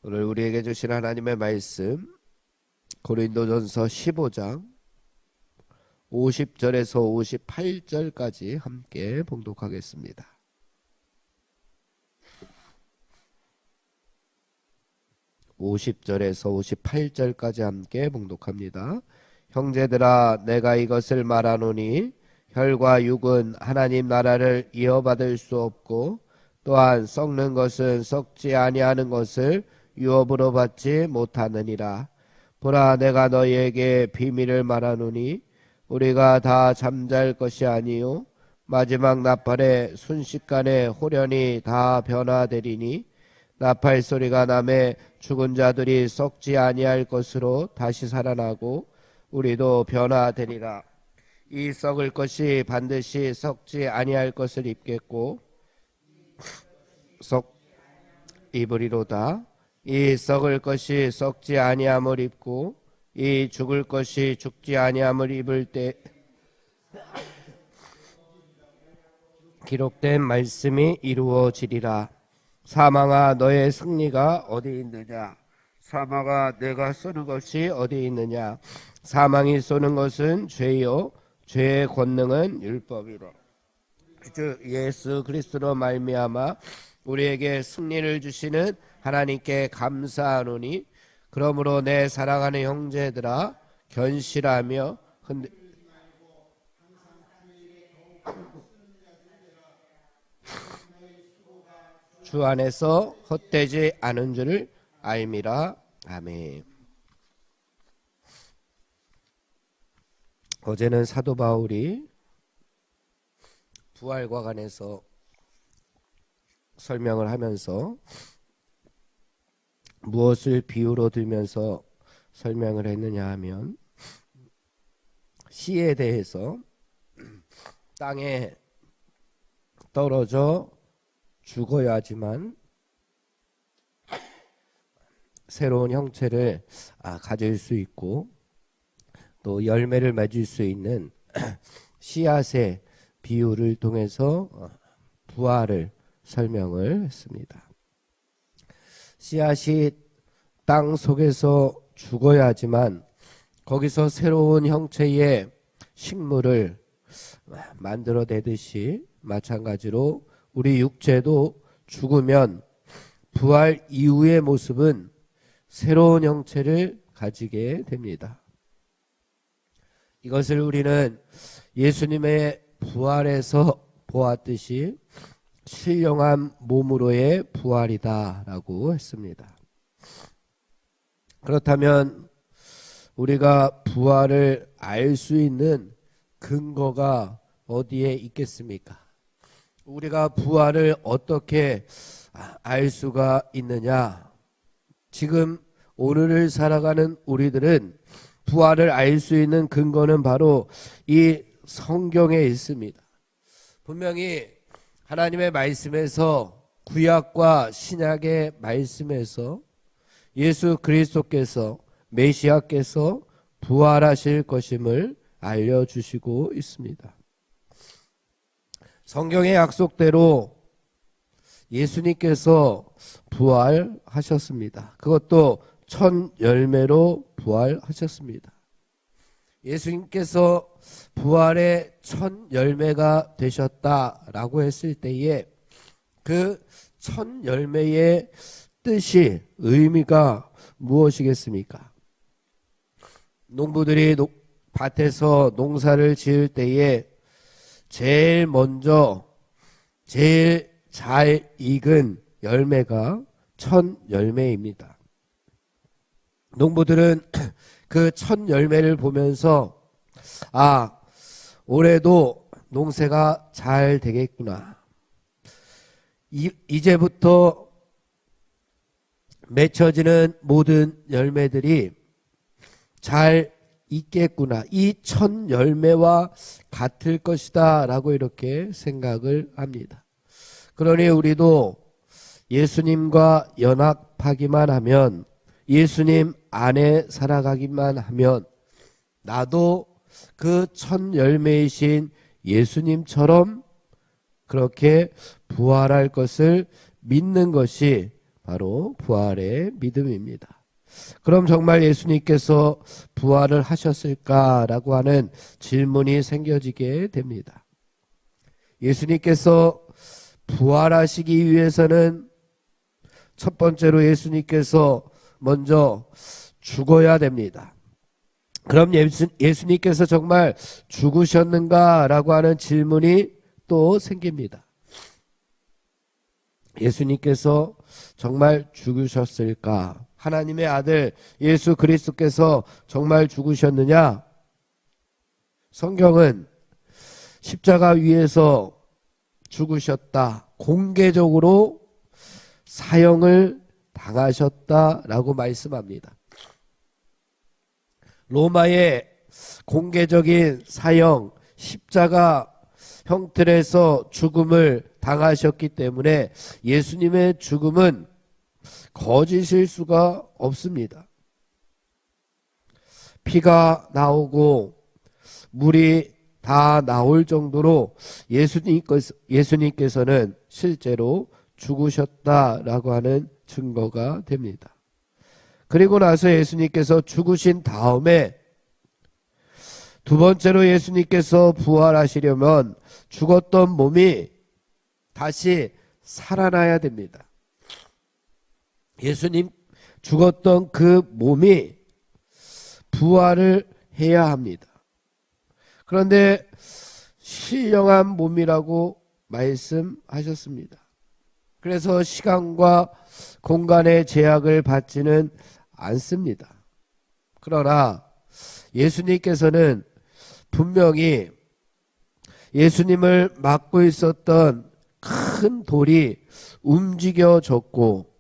오늘 우리에게 주신 하나님의 말씀 고린도전서 15장 50절에서 58절까지 함께 봉독하겠습니다. (50절에서 58절까지) 함께 봉독합니다. 형제들아, 내가 이것을 말하노니 혈과 육은 하나님 나라를 이어받을 수 없고, 또한 썩는 것은 썩지 아니하는 것을 유업으로 받지 못하느니라. 보라, 내가 너희에게 비밀을 말하노니 우리가 다 잠잘 것이 아니요 마지막 나팔에 순식간에 호련히 다 변화되리니, 나팔 소리가 나매 죽은 자들이 썩지 아니할 것으로 다시 살아나고 우리도 변화되리라. 이 썩을 것이 반드시 썩지 아니할 것을 입겠고 썩 입으리로다. 이 썩을 것이 썩지 아니함을 입고 이 죽을 것이 죽지 아니함을 입을 때 기록된 말씀이 이루어지리라. 사망아, 너의 승리가 어디 있느냐? 사망아, 내가 쏘는 것이 어디 있느냐? 사망이 쏘는 것은 죄요, 죄의 권능은 율법이라. 주 예수 그리스도로 말미암아 우리에게 승리를 주시는 하나님께 감사하노니, 그러므로 내 사랑하는 형제들아, 견실하며 주 안에서 헛되지 않은 줄을 알미라. 아멘. 어제는 사도 바울이 부활과 관해서 설명을 하면서 무엇을 비유로 들면서 설명을 했느냐 하면, 씨에 대해서 땅에 떨어져 죽어야지만 새로운 형체를 가질 수 있고, 또 열매를 맺을 수 있는 씨앗의 비유를 통해서 부활을 설명을 했습니다. 씨앗이 땅 속에서 죽어야지만 거기서 새로운 형체의 식물을 만들어내듯이, 마찬가지로 우리 육체도 죽으면 부활 이후의 모습은 새로운 형체를 가지게 됩니다. 이것을 우리는 예수님의 부활에서 보았듯이 신령한 몸으로의 부활이다 라고 했습니다. 그렇다면 우리가 부활을 알 수 있는 근거가 어디에 있겠습니까? 우리가 부활을 어떻게 알 수가 있느냐? 지금 오늘을 살아가는 우리들은 부활을 알 수 있는 근거는 바로 이 성경에 있습니다. 분명히 하나님의 말씀에서, 구약과 신약의 말씀에서 예수 그리스도께서, 메시아께서 부활하실 것임을 알려주시고 있습니다. 성경의 약속대로 예수님께서 부활하셨습니다. 그것도 첫 열매로 부활하셨습니다. 예수님께서 부활의 첫 열매가 되셨다라고 했을 때에 그 첫 열매의 뜻이, 의미가 무엇이겠습니까? 농부들이 밭에서 농사를 지을 때에 제일 먼저 제일 잘 익은 열매가 첫 열매입니다. 농부들은 그 첫 열매를 보면서 올해도 농사가 잘 되겠구나, 이제부터 맺혀지는 모든 열매들이 잘 있겠구나, 이 첫 열매와 같을 것이다 라고 이렇게 생각을 합니다. 그러니 우리도 예수님과 연합하기만 하면, 예수님 안에 살아가기만 하면, 나도 그 첫 열매이신 예수님처럼 그렇게 부활할 것을 믿는 것이 바로 부활의 믿음입니다. 그럼 정말 예수님께서 부활을 하셨을까라고 하는 질문이 생겨지게 됩니다. 예수님께서 부활하시기 위해서는 첫 번째로 예수님께서 먼저 죽어야 됩니다. 그럼 예수님께서 정말 죽으셨는가라고 하는 질문이 또 생깁니다. 예수님께서 정말 죽으셨을까? 하나님의 아들 예수 그리스도께서 정말 죽으셨느냐? 성경은 십자가 위에서 죽으셨다. 공개적으로 사형을 당하셨다라고 말씀합니다. 로마의 공개적인 사형, 십자가 형틀에서 죽음을 당하셨기 때문에 예수님의 죽음은 거짓일 수가 없습니다. 피가 나오고 물이 다 나올 정도로 예수님께서는 실제로 죽으셨다라고 하는 증거가 됩니다. 그리고 나서 예수님께서 죽으신 다음에 두 번째로 예수님께서 부활하시려면 죽었던 몸이 다시 살아나야 됩니다. 예수님 죽었던 그 몸이 부활을 해야 합니다. 그런데 신령한 몸이라고 말씀하셨습니다. 그래서 시간과 공간의 제약을 받지는 않습니다. 그러나 예수님께서는 분명히 예수님을 막고 있었던 큰 돌이 움직여졌고,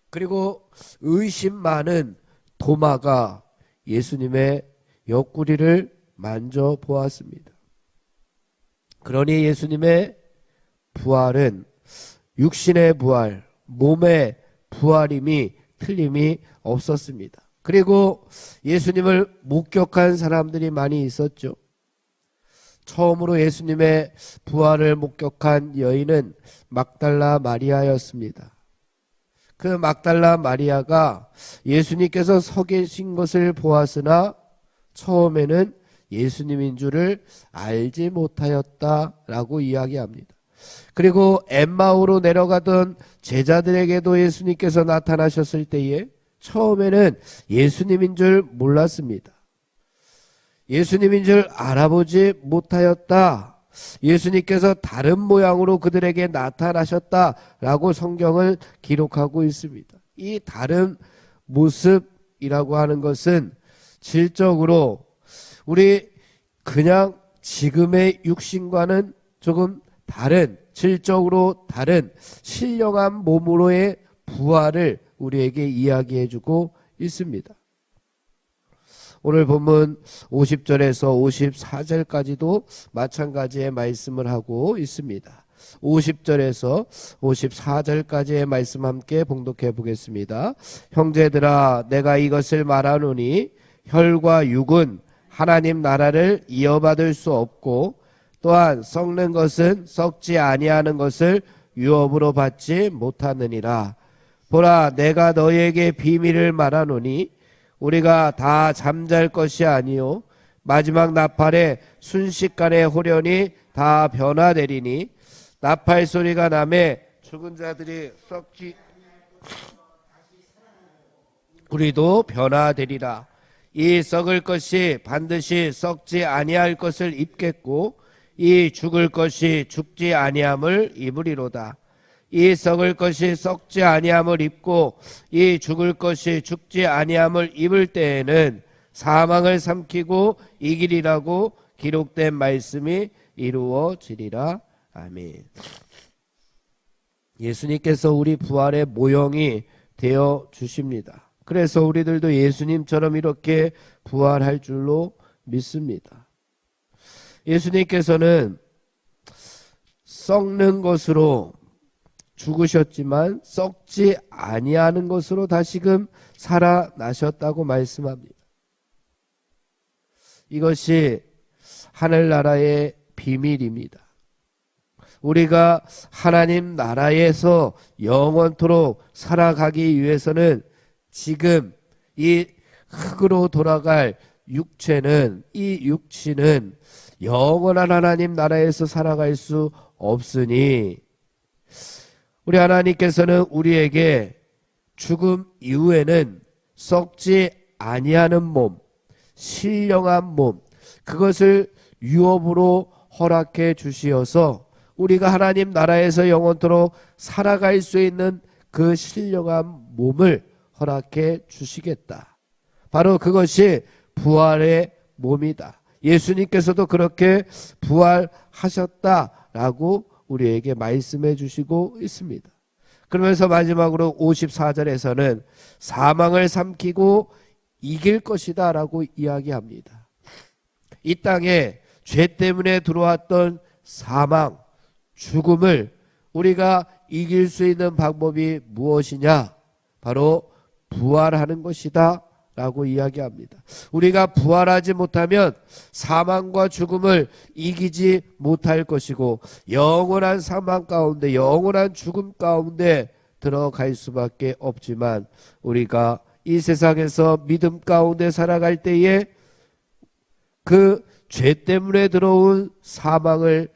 그리고 의심 많은 도마가 예수님의 옆구리를 만져보았습니다. 그러니 예수님의 부활은 육신의 부활, 몸의 부활임이 틀림이 없었습니다. 그리고 예수님을 목격한 사람들이 많이 있었죠. 처음으로 예수님의 부활을 목격한 여인은 막달라 마리아였습니다. 그 막달라 마리아가 예수님께서 서 계신 것을 보았으나 처음에는 예수님인 줄을 알지 못하였다라고 이야기합니다. 그리고 엠마오로 내려가던 제자들에게도 예수님께서 나타나셨을 때에 처음에는 예수님인 줄 몰랐습니다. 예수님인 줄 알아보지 못하였다. 예수님께서 다른 모양으로 그들에게 나타나셨다라고 성경을 기록하고 있습니다. 이 다른 모습이라고 하는 것은 질적으로 우리 그냥 지금의 육신과는 조금 다른, 질적으로 다른 신령한 몸으로의 부활을 우리에게 이야기해주고 있습니다. 오늘 본문 50절에서 54절까지도 마찬가지의 말씀을 하고 있습니다. 50절에서 54절까지의 말씀 함께 봉독해 보겠습니다. 형제들아, 내가 이것을 말하노니 혈과 육은 하나님 나라를 이어받을 수 없고, 또한 썩는 것은 썩지 아니하는 것을 유업으로 받지 못하느니라. 보라, 내가 너희에게 비밀을 말하노니 우리가 다 잠잘 것이 아니요 마지막 나팔에 순식간에 호련히 다 변화되리니, 나팔 소리가 나매 죽은 자들이 썩지 우리도 변화되리라. 이 썩을 것이 반드시 썩지 아니할 것을 입겠고, 이 죽을 것이 죽지 아니함을 입으리로다. 이 썩을 것이 썩지 아니함을 입고 이 죽을 것이 죽지 아니함을 입을 때에는 사망을 삼키고 이기리라고 기록된 말씀이 이루어지리라. 아멘. 예수님께서 우리 부활의 모형이 되어 주십니다. 그래서 우리들도 예수님처럼 이렇게 부활할 줄로 믿습니다. 예수님께서는 썩는 것으로 죽으셨지만 썩지 아니하는 것으로 다시금 살아나셨다고 말씀합니다. 이것이 하늘나라의 비밀입니다. 우리가 하나님 나라에서 영원토록 살아가기 위해서는 지금 이 흙으로 돌아갈 육체는, 이 육신은 영원한 하나님 나라에서 살아갈 수 없으니 우리 하나님께서는 우리에게 죽음 이후에는 썩지 아니하는 몸, 신령한 몸, 그것을 유업으로 허락해 주시어서 우리가 하나님 나라에서 영원토록 살아갈 수 있는 그 신령한 몸을 허락해 주시겠다. 바로 그것이 부활의 몸이다. 예수님께서도 그렇게 부활하셨다라고 우리에게 말씀해 주시고 있습니다. 그러면서 마지막으로 54절에서는 사망을 삼키고 이길 것이다 라고 이야기합니다. 이 땅에 죄 때문에 들어왔던 사망, 죽음을 우리가 이길 수 있는 방법이 무엇이냐? 바로 부활하는 것이다 라고 이야기합니다. 우리가 부활하지 못하면 사망과 죽음을 이기지 못할 것이고 영원한 사망 가운데, 영원한 죽음 가운데 들어갈 수밖에 없지만 우리가 이 세상에서 믿음 가운데 살아갈 때에 그 죄 때문에 들어온 사망을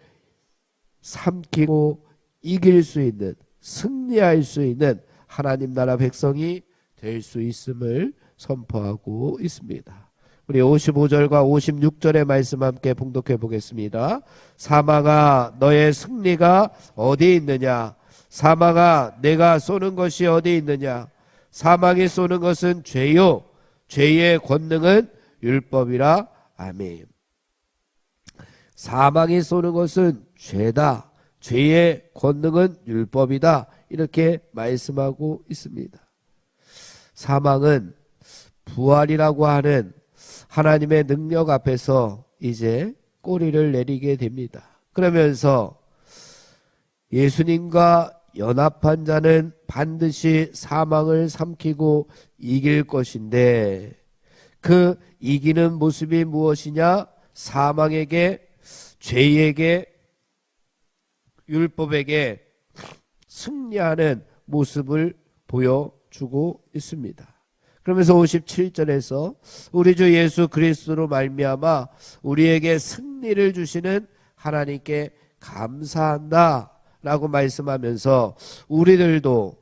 삼키고 이길 수 있는, 승리할 수 있는 하나님 나라 백성이 될 수 있음을 선포하고 있습니다. 우리 55절과 56절의 말씀 함께 봉독해 보겠습니다. 사망아 너의 승리가 어디 있느냐? 사망아 내가 쏘는 것이 어디 있느냐? 사망이 쏘는 것은 죄요, 죄의 권능은 율법이라. 아멘. 사망이 쏘는 것은 죄다, 죄의 권능은 율법이다, 이렇게 말씀하고 있습니다. 사망은 부활이라고 하는 하나님의 능력 앞에서 이제 꼬리를 내리게 됩니다. 그러면서 예수님과 연합한 자는 반드시 사망을 삼키고 이길 것인데 그 이기는 모습이 무엇이냐? 사망에게, 죄에게, 율법에게 승리하는 모습을 보여주고 있습니다. 그러면서 57절에서 우리 주 예수 그리스도로 말미암아 우리에게 승리를 주시는 하나님께 감사한다 라고 말씀하면서 우리들도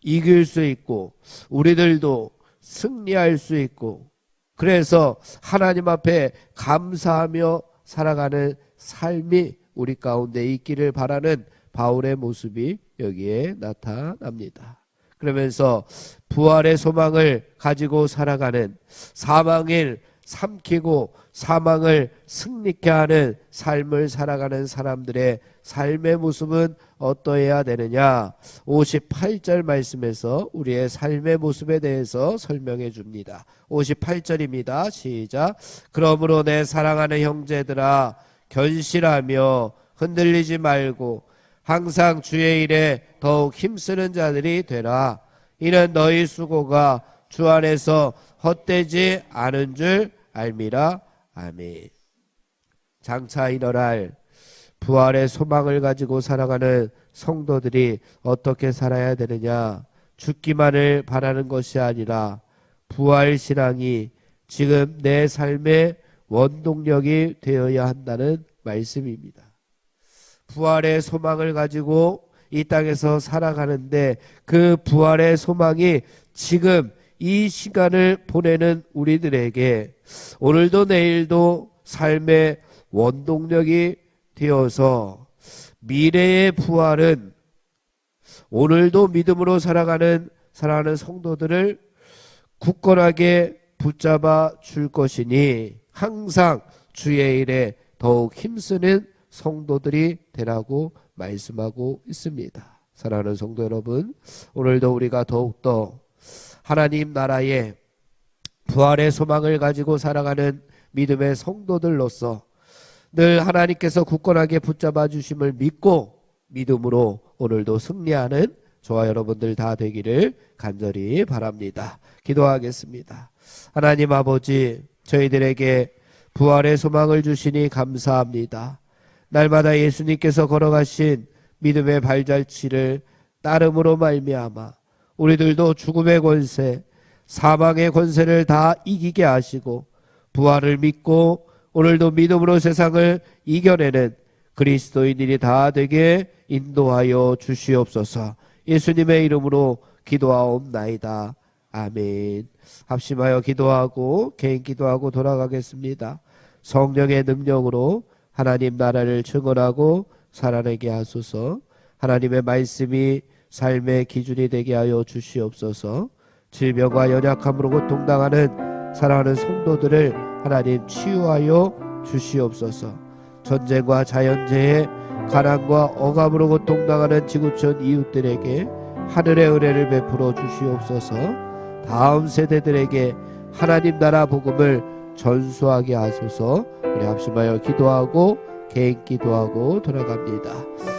이길 수 있고 우리들도 승리할 수 있고 그래서 하나님 앞에 감사하며 살아가는 삶이 우리 가운데 있기를 바라는 바울의 모습이 여기에 나타납니다. 그러면서 부활의 소망을 가지고 살아가는, 사망을 삼키고 사망을 승리케 하는 삶을 살아가는 사람들의 삶의 모습은 어떠해야 되느냐? 58절 말씀에서 우리의 삶의 모습에 대해서 설명해 줍니다. 58절입니다. 시작. 그러므로 내 사랑하는 형제들아 견실하며 흔들리지 말고 항상 주의 일에 더욱 힘쓰는 자들이 되라. 이는 너희 수고가 주 안에서 헛되지 않은 줄 알미라. 아멘. 장차 일어날 부활의 소망을 가지고 살아가는 성도들이 어떻게 살아야 되느냐? 죽기만을 바라는 것이 아니라 부활 신앙이 지금 내 삶의 원동력이 되어야 한다는 말씀입니다. 부활의 소망을 가지고 이 땅에서 살아가는데 그 부활의 소망이 지금 이 시간을 보내는 우리들에게 오늘도 내일도 삶의 원동력이 되어서 미래의 부활은 오늘도 믿음으로 살아가는 사랑하는 성도들을 굳건하게 붙잡아 줄 것이니 항상 주의 일에 더욱 힘쓰는 성도들이 되라고 말씀하고 있습니다. 사랑하는 성도 여러분, 오늘도 우리가 더욱더 하나님 나라의 부활의 소망을 가지고 살아가는 믿음의 성도들로서 늘 하나님께서 굳건하게 붙잡아 주심을 믿고 믿음으로 오늘도 승리하는 저와 여러분들 다 되기를 간절히 바랍니다. 기도하겠습니다. 하나님 아버지, 저희들에게 부활의 소망을 주시니 감사합니다. 날마다 예수님께서 걸어가신 믿음의 발자취를 따름으로 말미암아 우리들도 죽음의 권세, 사망의 권세를 다 이기게 하시고 부활을 믿고 오늘도 믿음으로 세상을 이겨내는 그리스도인들이 다 되게 인도하여 주시옵소서. 예수님의 이름으로 기도하옵나이다. 아멘. 합심하여 기도하고 개인 기도하고 돌아가겠습니다. 성령의 능력으로 하나님 나라를 증언하고 살아내게 하소서. 하나님의 말씀이 삶의 기준이 되게 하여 주시옵소서. 질병과 연약함으로 고통당하는 사랑하는 성도들을 하나님 치유하여 주시옵소서. 전쟁과 자연재해, 가난과 억압으로 고통당하는 지구촌 이웃들에게 하늘의 은혜를 베풀어 주시옵소서. 다음 세대들에게 하나님 나라 복음을 전수하게 하소서. 우리 합심하여 기도하고 개인 기도하고 돌아갑니다.